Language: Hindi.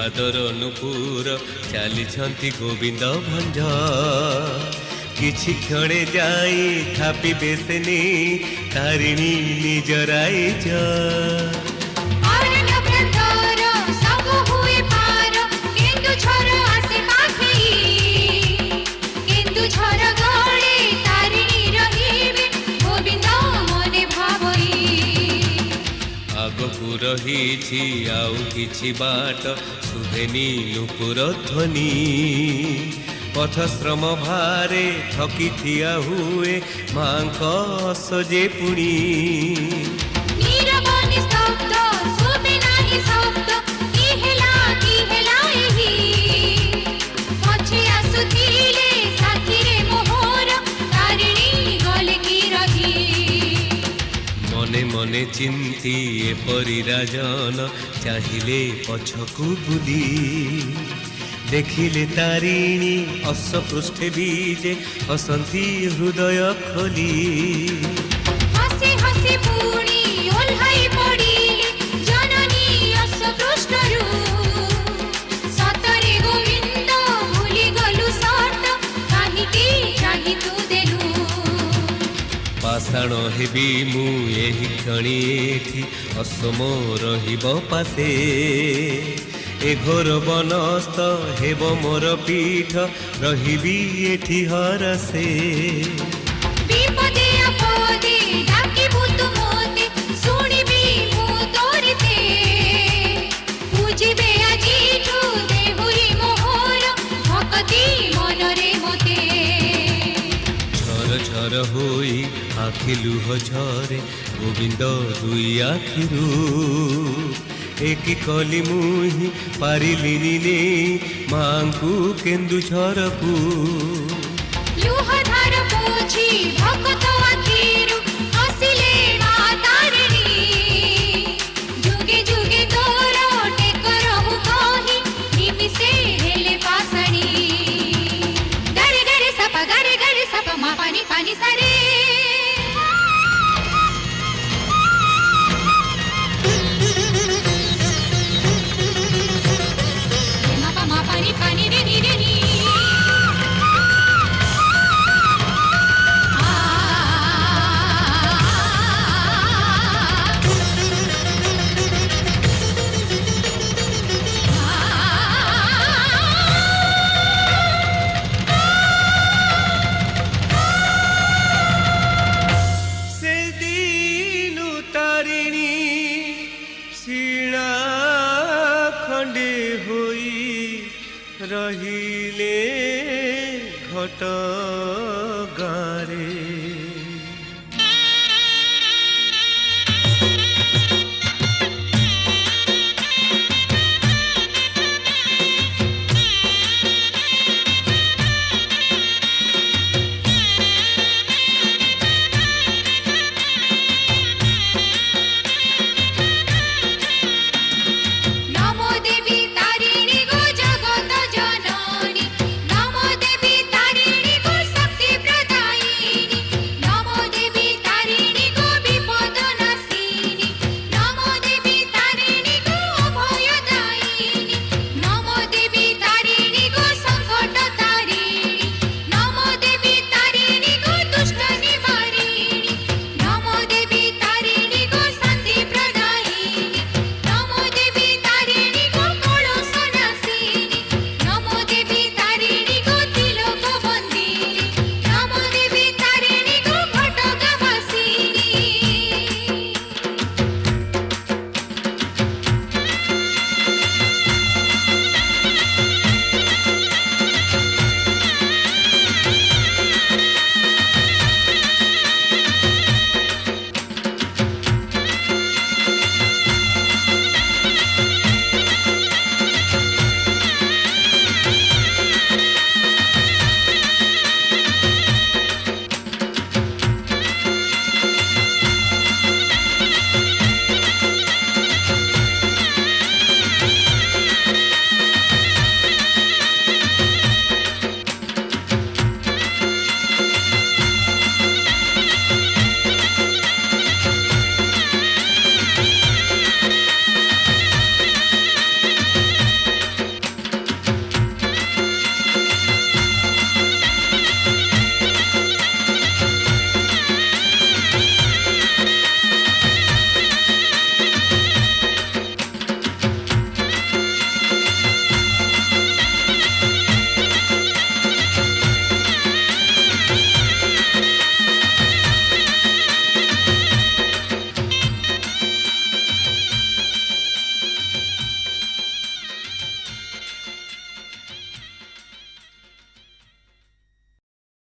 पादर नुपुर चली गोविंद भंज किछि क्षणे जाई थापी बेसनी तारिणी निजराई जा रही आउ किछि बाट सुधेनी नुपुर ध्वनि पथश्रम भारे थकी थिया हुए मांक सजे पुणी मने चिंती एपरी राजन चाहिले पछकु बुली देखिले तारिणी असपृष्ठे बीजे हसंती हृदय खोली हसी हसी पूरी ओल्हाई पड़िले जननी असपृष्ठरु सतरे गोविंद भूली गलु सत काहिकी चाहि तू देलु पाषाण हेबी मु एही क्षणी एठी असम रहिब पासे ए घोर बनस्त हेब मोर पीठ रहिबी एठी हरसे विपदे आपदे डाकिबु तु मोते सुनिबी मु तोरिते बुझिबे आजिठु देहुरी मोहर भक्ति मनरे मोते झर झर होई आखि लुह झरे गोविंद दुई आखिरू एक कली मुही पारिलिनी ने मांकु केन्दु झरकू लुह धार पोछि भक्त आखिरू हसिले मा तारिणी जुगे जुगे तोर टेकर हु कहि निमिषे हेले पासणी गरे गरे सप मा पानी पानी सरे रहिले घट गारे।